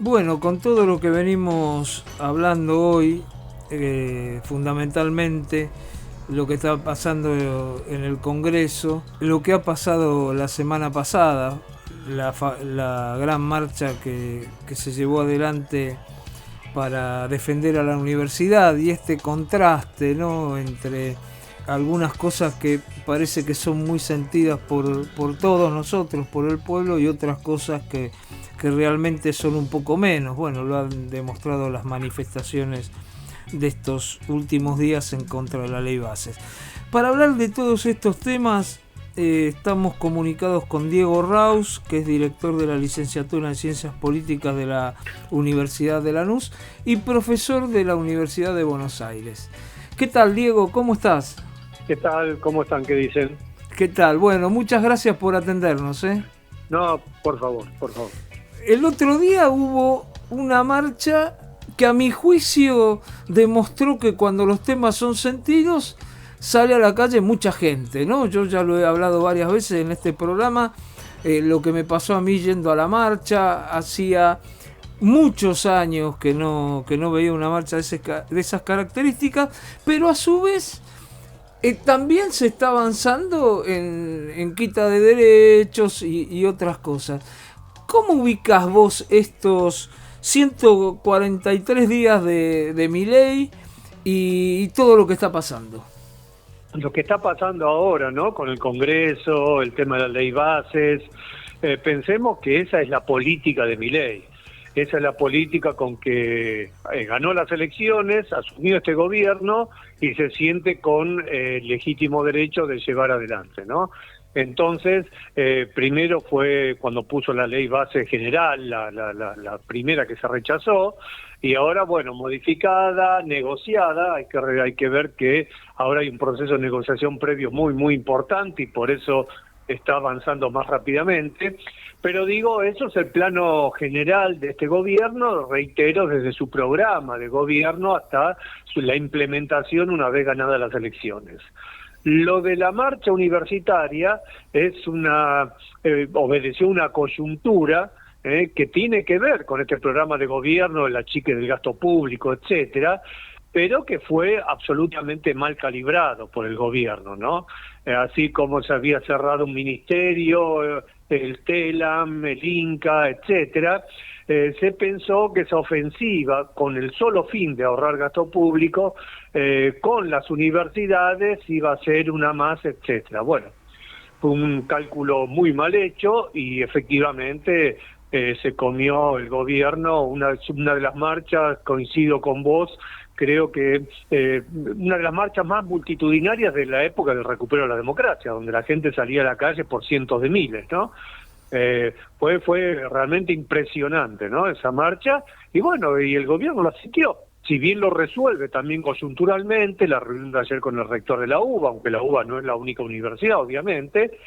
Bueno, con todo lo que venimos hablando hoy, fundamentalmente lo que está pasando en el Congreso, lo que ha pasado la semana pasada, la gran marcha que se llevó adelante para defender a la universidad y este contraste, ¿no?, entre algunas cosas que parece que son muy sentidas por todos nosotros, por el pueblo, y otras cosas que realmente son un poco menos. Bueno, lo han demostrado las manifestaciones de estos últimos días en contra de la ley Bases. Para hablar de todos estos temas, estamos comunicados con Diego Raus, que es director de la licenciatura en Ciencias Políticas de la Universidad de Lanús y profesor de la Universidad de Buenos Aires. ¿Qué tal, Diego? ¿Cómo estás? ¿Qué tal? ¿Cómo están? ¿Qué dicen? ¿Qué tal? Bueno, muchas gracias por atendernos, ¿eh? No, por favor, por favor. El otro día hubo una marcha que a mi juicio demostró que cuando los temas son sentidos sale a la calle mucha gente, ¿no? Yo ya lo he hablado varias veces en este programa, lo que me pasó a mí yendo a la marcha. Hacía muchos años que no veía una marcha de esas características, pero a su vez también se está avanzando en quita de derechos y otras cosas. ¿Cómo ubicas vos estos 143 días de Milei y todo lo que está pasando? Lo que está pasando ahora, ¿no? Con el Congreso, el tema de la ley Bases, pensemos que esa es la política de Milei. Esa es la política con que ganó las elecciones, asumió este gobierno y se siente con legítimo derecho de llevar adelante, ¿no? Entonces, primero fue cuando puso la ley base general, la primera que se rechazó, y ahora, bueno, modificada, negociada. Hay que ver que ahora hay un proceso de negociación previo muy, muy importante y por eso está avanzando más rápidamente. Pero digo, eso es el plano general de este gobierno, reitero, desde su programa de gobierno hasta la implementación una vez ganadas las elecciones. Lo de la marcha universitaria es obedeció una coyuntura que tiene que ver con este programa de gobierno, el achique del gasto público, etcétera, pero que fue absolutamente mal calibrado por el gobierno, ¿no? Así como se había cerrado un ministerio, el TELAM, el INCA, etcétera, se pensó que esa ofensiva, con el solo fin de ahorrar gasto público, con las universidades iba a ser una más, etcétera. Bueno, fue un cálculo muy mal hecho y efectivamente se comió el gobierno una de las marchas, coincido con vos, creo que una de las marchas más multitudinarias de la época del recupero de la democracia, donde la gente salía a la calle por cientos de miles, ¿no? Fue realmente impresionante, ¿no?, esa marcha, y bueno, y el gobierno la siguió. Si bien lo resuelve también coyunturalmente, la reunión de ayer con el rector de la UBA, aunque la UBA no es la única universidad, obviamente,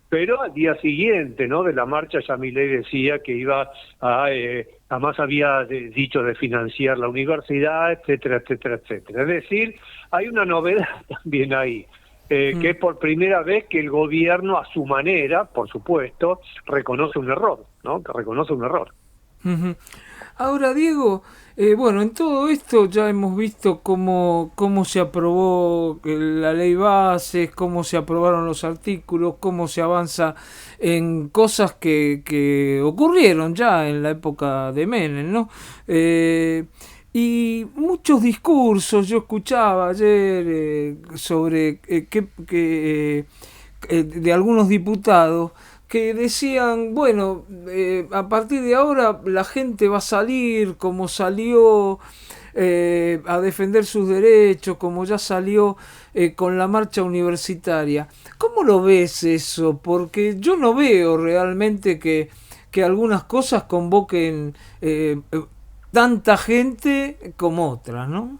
pero al día siguiente, ¿no?, de la marcha ya Milei decía que iba además había dicho de financiar la universidad, etcétera, etcétera, etcétera. Es decir, hay una novedad también ahí, que es por primera vez que el gobierno, a su manera, por supuesto, reconoce un error, ¿no?, que reconoce un error. Uh-huh. Ahora, Diego, bueno, en todo esto ya hemos visto cómo se aprobó la ley bases, cómo se aprobaron los artículos, cómo se avanza en cosas que ocurrieron ya en la época de Menem, ¿no? Y muchos discursos yo escuchaba ayer sobre de algunos diputados que decían, bueno, a partir de ahora la gente va a salir como salió a defender sus derechos, como ya salió con la marcha universitaria. ¿Cómo lo ves eso? Porque yo no veo realmente que algunas cosas convoquen tanta gente como otras, ¿no?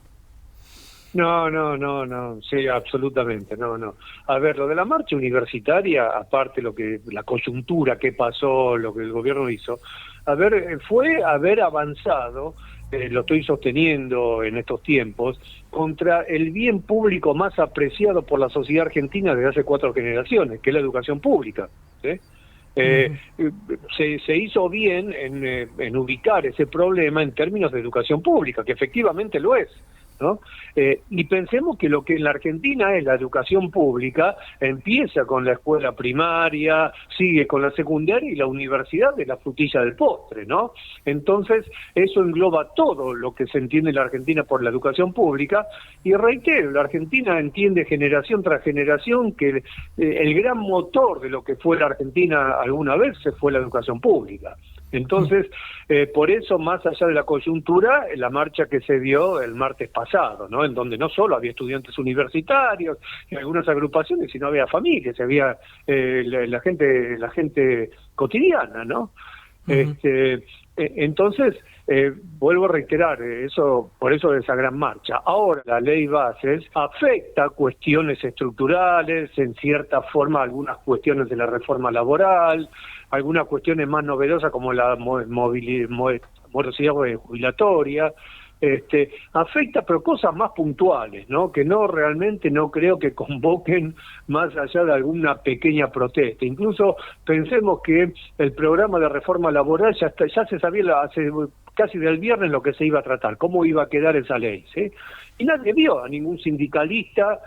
No, sí, absolutamente, no. A ver, lo de la marcha universitaria, aparte la coyuntura que pasó, lo que el gobierno hizo, fue haber avanzado, lo estoy sosteniendo en estos tiempos, contra el bien público más apreciado por la sociedad argentina desde hace 4 generaciones, que es la educación pública, ¿sí? Se hizo bien en ubicar ese problema en términos de educación pública, que efectivamente lo es, ¿no? Y pensemos que lo que en la Argentina es la educación pública empieza con la escuela primaria, sigue con la secundaria y la universidad de la frutilla del postre, ¿no? Entonces eso engloba todo lo que se entiende en la Argentina por la educación pública, y reitero, la Argentina entiende generación tras generación que el gran motor de lo que fue la Argentina alguna vez se fue la educación pública. Entonces, por eso, más allá de la coyuntura, la marcha que se dio el martes pasado, ¿no? En donde no solo había estudiantes universitarios y algunas agrupaciones, sino había familias, había la gente cotidiana, ¿no? Entonces, vuelvo a reiterar, por eso de esa gran marcha. Ahora, la ley Bases afecta cuestiones estructurales, en cierta forma algunas cuestiones de la reforma laboral, algunas cuestiones más novedosas como la morosidad jubilatoria, afecta, pero cosas más puntuales, ¿no? Que realmente no creo que convoquen más allá de alguna pequeña protesta. Incluso pensemos que el programa de reforma laboral ya se sabía hace casi del viernes lo que se iba a tratar, cómo iba a quedar esa ley, ¿sí? Y nadie vio a ningún sindicalista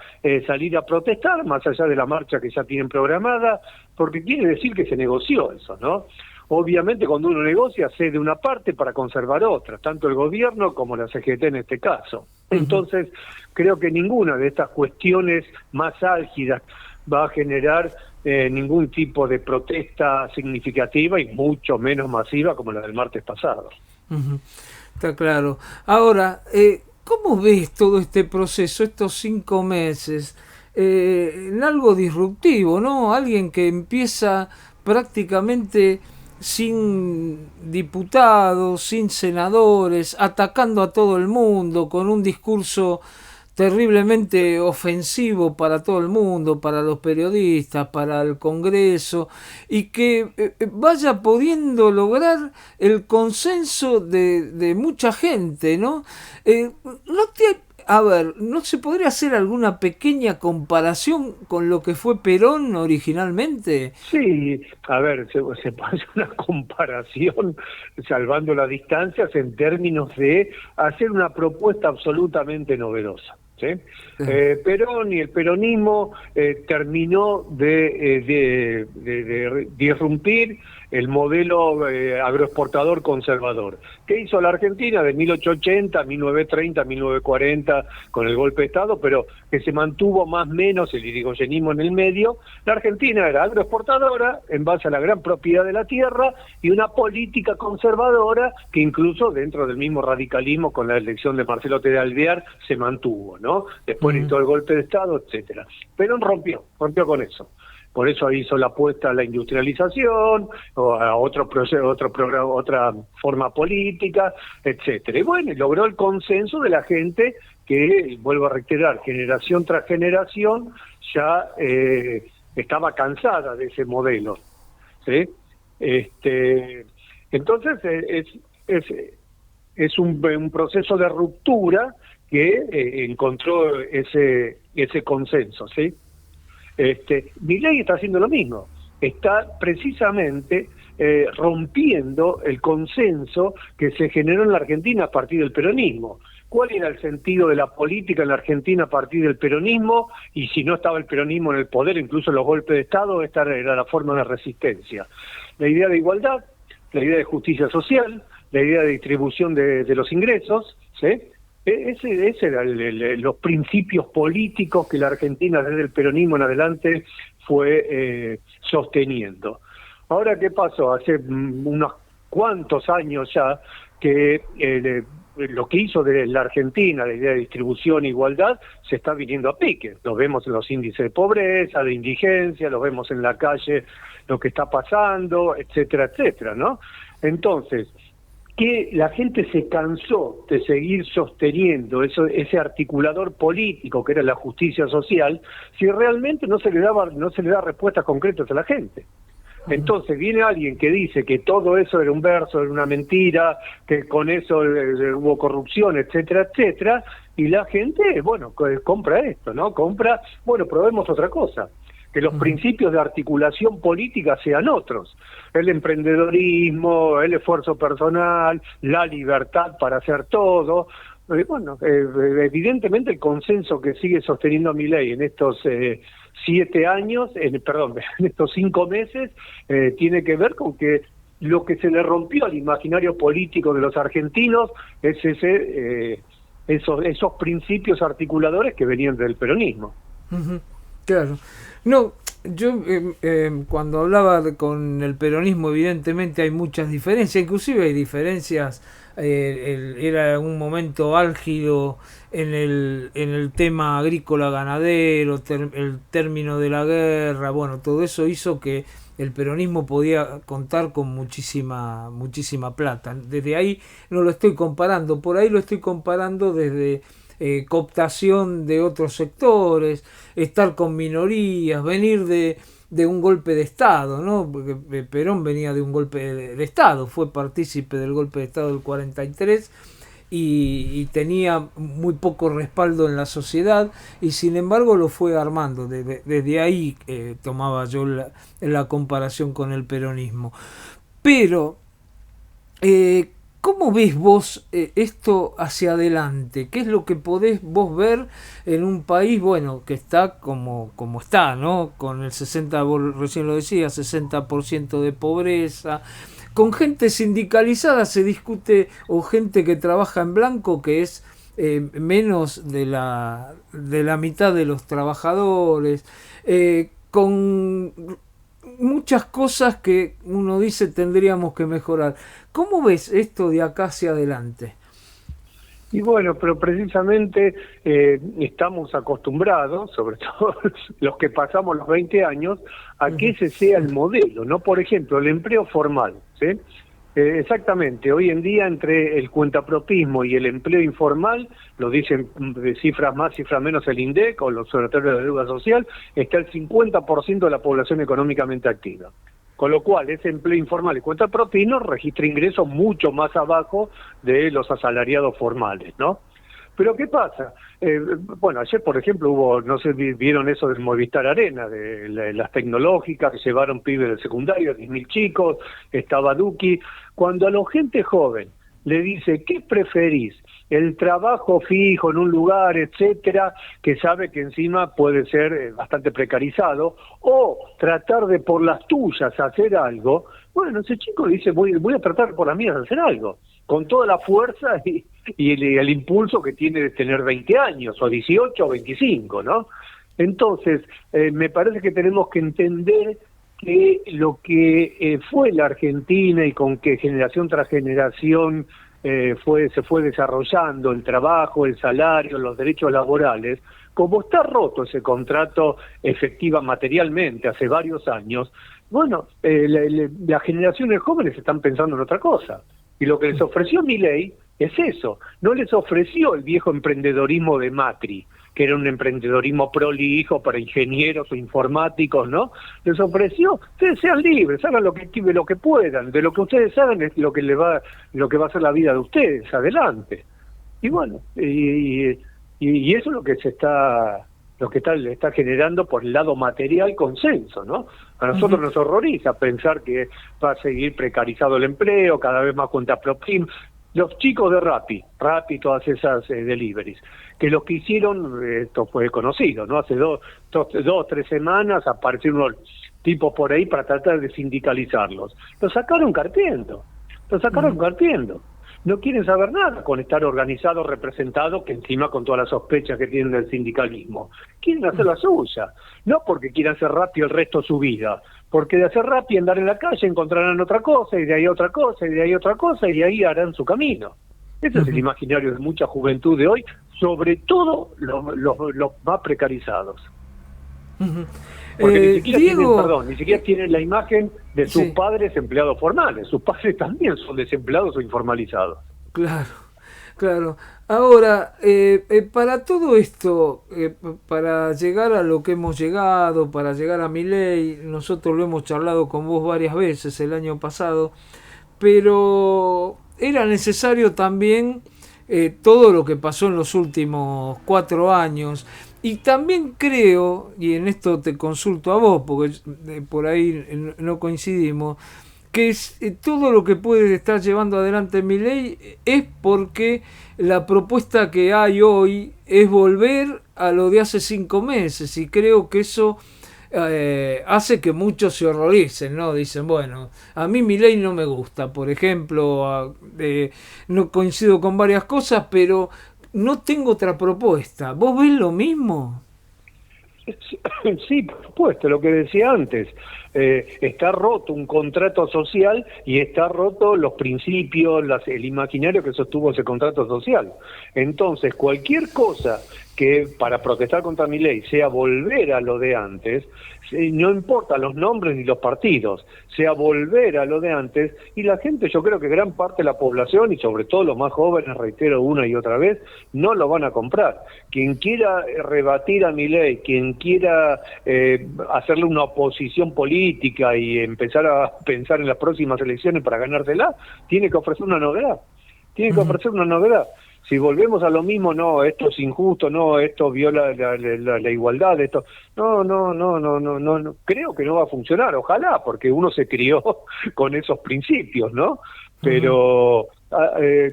salir a protestar, más allá de la marcha que ya tienen programada, porque quiere decir que se negoció eso, ¿no? Obviamente cuando uno negocia cede una parte para conservar otra, tanto el gobierno como la CGT en este caso. Entonces creo que ninguna de estas cuestiones más álgidas va a generar ningún tipo de protesta significativa y mucho menos masiva como la del martes pasado. Está claro. Ahora, ¿cómo ves todo este proceso, estos 5 meses? En algo disruptivo, ¿no? Alguien que empieza prácticamente sin diputados, sin senadores, atacando a todo el mundo, con un discurso terriblemente ofensivo para todo el mundo, para los periodistas, para el Congreso, y que vaya pudiendo lograr el consenso de mucha gente, ¿no? ¿No se podría hacer alguna pequeña comparación con lo que fue Perón originalmente? Sí, a ver, se puede hacer una comparación, salvando las distancias, en términos de hacer una propuesta absolutamente novedosa. ¿Sí? Perón y el peronismo terminó de disrumpir el modelo agroexportador conservador. ¿Qué hizo la Argentina de 1880, 1930, 1940 con el golpe de Estado? Pero que se mantuvo más o menos el irigoyenismo en el medio. La Argentina era agroexportadora en base a la gran propiedad de la tierra y una política conservadora que incluso dentro del mismo radicalismo con la elección de Marcelo T. de Alvear se mantuvo, ¿no? Después hizo el golpe de Estado, etcétera. Perón rompió con eso. Por eso hizo la apuesta a la industrialización, o a otro proceso, otro programa, otra forma política, etcétera. Y bueno, logró el consenso de la gente que, vuelvo a reiterar, generación tras generación ya estaba cansada de ese modelo, ¿sí? Entonces es un proceso de ruptura que encontró ese consenso, ¿sí? Milei está haciendo lo mismo, está precisamente rompiendo el consenso que se generó en la Argentina a partir del peronismo. ¿Cuál era el sentido de la política en la Argentina a partir del peronismo? Y si no estaba el peronismo en el poder, incluso los golpes de Estado, esta era la forma de resistencia. La idea de igualdad, la idea de justicia social, la idea de distribución de los ingresos, ¿sí? Ese eran los principios políticos que la Argentina desde el peronismo en adelante fue sosteniendo. Ahora, ¿qué pasó? Hace unos cuantos años ya que lo que hizo de la Argentina, la idea de distribución e igualdad, se está viniendo a pique. Lo vemos en los índices de pobreza, de indigencia, lo vemos en la calle, lo que está pasando, etcétera, etcétera, ¿no? Entonces, que la gente se cansó de seguir sosteniendo ese articulador político que era la justicia social, si realmente no se le da respuestas concretas a la gente. Entonces viene alguien que dice que todo eso era un verso, era una mentira, que con eso hubo corrupción, etcétera, etcétera, y la gente, bueno, compra esto, ¿no? Bueno, probemos otra cosa. que los principios de articulación política sean otros. El emprendedorismo, el esfuerzo personal, la libertad para hacer todo. Evidentemente el consenso que sigue sosteniendo Milei en estos 7 años, en estos 5 meses, tiene que ver con que lo que se le rompió al imaginario político de los argentinos es esos principios articuladores que venían del peronismo. Claro. No, yo cuando hablaba con el peronismo, evidentemente hay muchas diferencias, inclusive hay diferencias, era un momento álgido en el tema agrícola ganadero, el término de la guerra, bueno, todo eso hizo que el peronismo podía contar con muchísima plata. Desde ahí no lo estoy comparando, por ahí lo estoy comparando desde cooptación de otros sectores, estar con minorías, venir de un golpe de Estado, ¿no? Porque Perón venía de un golpe de Estado, fue partícipe del golpe de Estado del 43 y tenía muy poco respaldo en la sociedad y sin embargo lo fue armando. Desde ahí tomaba yo la comparación con el peronismo. Pero ¿cómo ves vos esto hacia adelante? ¿Qué es lo que podés vos ver en un país, bueno, que está como está, ¿no? Con el 60%, vos recién lo decías, 60% de pobreza, con gente sindicalizada se discute, o gente que trabaja en blanco, que es menos de la mitad de los trabajadores, con muchas cosas que uno dice tendríamos que mejorar. ¿Cómo ves esto de acá hacia adelante? Y bueno, pero precisamente estamos acostumbrados, sobre todo los que pasamos los 20 años, a que ese sea el modelo, ¿no? Por ejemplo, el empleo formal, ¿sí? Exactamente, hoy en día entre el cuentapropismo y el empleo informal, lo dicen de cifras más, cifras menos el INDEC o los observatorios de deuda social, está el 50% de la población económicamente activa. Con lo cual, ese empleo informal y cuentapropismo registra ingresos mucho más abajo de los asalariados formales, ¿no? Pero ¿qué pasa? Ayer, por ejemplo, hubo, no sé, vieron eso del Movistar Arena, de las tecnológicas que llevaron pibes del secundario, 10.000 chicos, estaba Duki. Cuando a la gente joven le dice, ¿qué preferís? El trabajo fijo en un lugar, etcétera, que sabe que encima puede ser bastante precarizado, o tratar de por las tuyas hacer algo, bueno, ese chico dice, voy a tratar por las mías de hacer algo, con toda la fuerza y el impulso que tiene de tener 20 años, o 18 o 25, ¿no? Entonces, me parece que tenemos que entender que lo que fue la Argentina y con que generación tras generación se fue desarrollando, el trabajo, el salario, los derechos laborales, como está roto ese contrato efectiva materialmente hace varios años, bueno, las generaciones jóvenes están pensando en otra cosa. Y lo que les ofreció Milei es eso, no les ofreció el viejo emprendedorismo de Macri, que era un emprendedorismo prolijo para ingenieros o informáticos, ¿no? Les ofreció, ustedes sean libres, hagan lo que puedan, de lo que ustedes hagan es lo que va a ser la vida de ustedes, adelante. Y bueno, y eso es lo que le está generando por el lado material consenso, ¿no? A nosotros nos horroriza pensar que va a seguir precarizado el empleo, cada vez más cuentapropismo. Los chicos de Rappi, todas esas deliveries, que lo que hicieron, esto fue conocido, ¿no? Hace dos, 3 semanas aparecieron unos tipos por ahí para tratar de sindicalizarlos. Lo sacaron carpiendo. No quieren saber nada con estar organizados, representados, que encima con todas las sospechas que tienen del sindicalismo. Quieren hacer la suya, no porque quieran hacer Rappi el resto de su vida, porque de hacer Rappi, andar en la calle, encontrarán otra cosa, y de ahí otra cosa, y de ahí otra cosa, y de ahí harán su camino. Ese es el imaginario de mucha juventud de hoy, sobre todo los más precarizados. Porque ni siquiera tienen la imagen de sus padres empleados formales. Sus padres también son desempleados o informalizados. Claro. Ahora, para todo esto, para llegar a lo que hemos llegado, para llegar a Milei, nosotros lo hemos charlado con vos varias veces el año pasado, pero era necesario también todo lo que pasó en los últimos 4 años, Y también creo, y en esto te consulto a vos, porque por ahí no coincidimos, que todo lo que puede estar llevando adelante Milei es porque la propuesta que hay hoy es volver a lo de hace 5 meses, y creo que eso hace que muchos se horroricen, ¿no? Dicen, bueno, a mí Milei no me gusta, por ejemplo, no coincido con varias cosas, pero no tengo otra propuesta. ¿Vos ves lo mismo? Sí, por supuesto, lo que decía antes, está roto un contrato social y está roto los principios, el imaginario que sostuvo ese contrato social. Entonces, cualquier cosa que para protestar contra mi ley sea volver a lo de antes, no importa los nombres ni los partidos, sea volver a lo de antes, y la gente, yo creo que gran parte de la población, y sobre todo los más jóvenes, reitero una y otra vez, no lo van a comprar. Quien quiera rebatir a mi ley, quien quiera hacerle una oposición política y empezar a pensar en las próximas elecciones para ganársela, tiene que ofrecer una novedad. Tiene que ofrecer una novedad. Si volvemos a lo mismo, no, esto es injusto, no, esto viola la igualdad, esto, no, creo que no va a funcionar, ojalá, porque uno se crió con esos principios, ¿no? Pero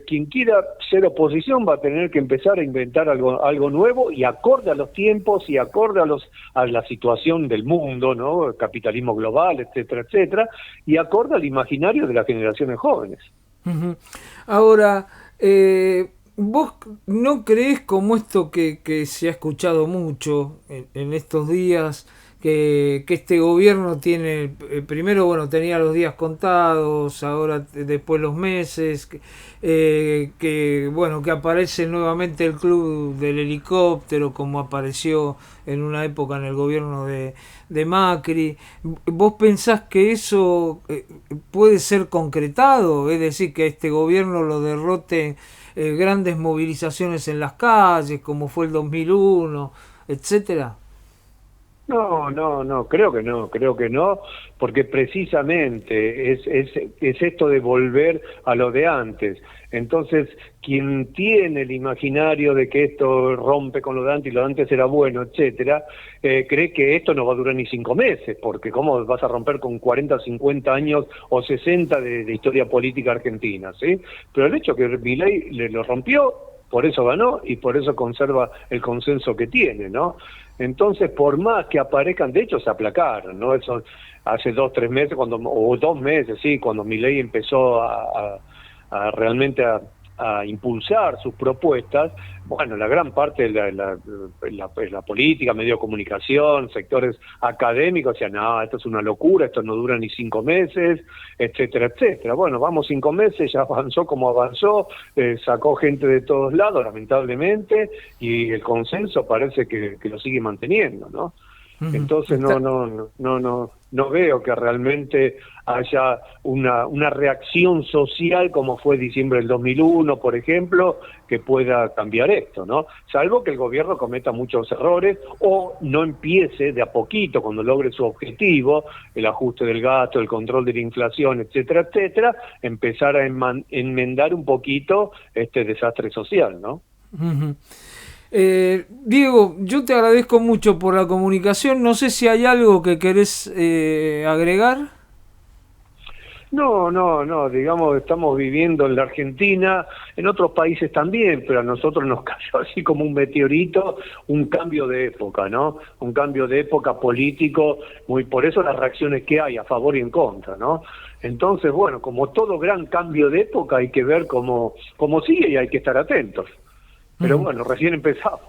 quien quiera ser oposición va a tener que empezar a inventar algo nuevo y acorde a los tiempos y acorde a la situación del mundo, ¿no? El capitalismo global, etcétera, etcétera, y acorde al imaginario de las generaciones jóvenes. Ahora, ¿vos no creés, como esto que se ha escuchado mucho en estos días, que este gobierno tiene, primero, bueno, tenía los días contados, ahora después los meses, bueno, que aparece nuevamente el club del helicóptero, como apareció en una época en el gobierno de Macri? ¿Vos pensás que eso puede ser concretado? Es decir, que este gobierno lo derrote grandes movilizaciones en las calles, como fue el 2001, etcétera. No, creo que no, porque precisamente es esto de volver a lo de antes. Entonces, quien tiene el imaginario de que esto rompe con lo de antes y lo de antes era bueno, etcétera, cree que esto no va a durar ni 5 meses, porque ¿cómo vas a romper con 40, 50 años o 60 de historia política argentina, ¿sí? Pero el hecho que Milei lo rompió, por eso ganó y por eso conserva el consenso que tiene, ¿no? Entonces, por más que aparezcan, de hecho se aplacaron, ¿no? Eso hace 2, 3 meses, o 2 meses, sí, cuando Milei empezó a realmente a impulsar sus propuestas, bueno, la gran parte de la política, medio de comunicación, sectores académicos decían, no, esto es una locura, esto no dura ni 5 meses, etcétera, etcétera. Bueno, vamos 5 meses, ya avanzó como avanzó, sacó gente de todos lados, lamentablemente, y el consenso parece que lo sigue manteniendo, ¿no? Entonces no veo que realmente haya una reacción social como fue diciembre del 2001, por ejemplo, que pueda cambiar esto, ¿no? Salvo que el gobierno cometa muchos errores o no empiece de a poquito, cuando logre su objetivo, el ajuste del gasto, el control de la inflación, etcétera, etcétera, empezar a enmendar un poquito este desastre social, ¿no? Diego, yo te agradezco mucho por la comunicación. No sé si hay algo que querés agregar. No, digamos, estamos viviendo en la Argentina, en otros países también, pero a nosotros nos cayó así como un meteorito, un cambio de época, ¿no? Un cambio de época político, por eso las reacciones que hay a favor y en contra, ¿no? Entonces, bueno, como todo gran cambio de época hay que ver cómo sigue y hay que estar atentos. Pero bueno, recién empezamos.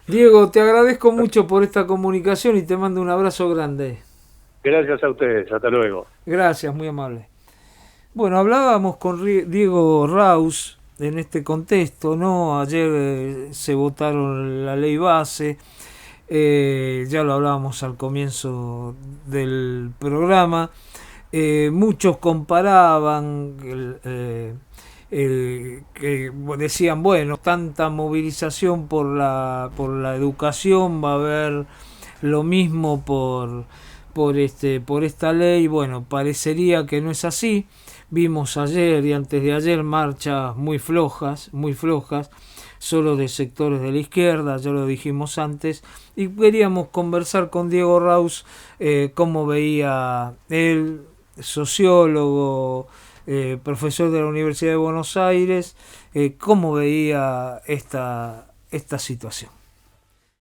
Diego, te agradezco mucho por esta comunicación y te mando un abrazo grande. Gracias a ustedes, hasta luego. Gracias, muy amable. Bueno, hablábamos con Diego Raus en este contexto, ¿no? Ayer se votaron la ley base, ya lo hablábamos al comienzo del programa. Muchos comparaban que decían, bueno, tanta movilización por la educación, va a haber lo mismo por esta ley. Bueno, parecería que no es así, Vimos ayer y antes de ayer marchas muy flojas, solo de sectores de la izquierda, ya lo dijimos antes, y queríamos conversar con Diego Raus cómo veía él, sociólogo, profesor de la Universidad de Buenos Aires, cómo veía esta situación.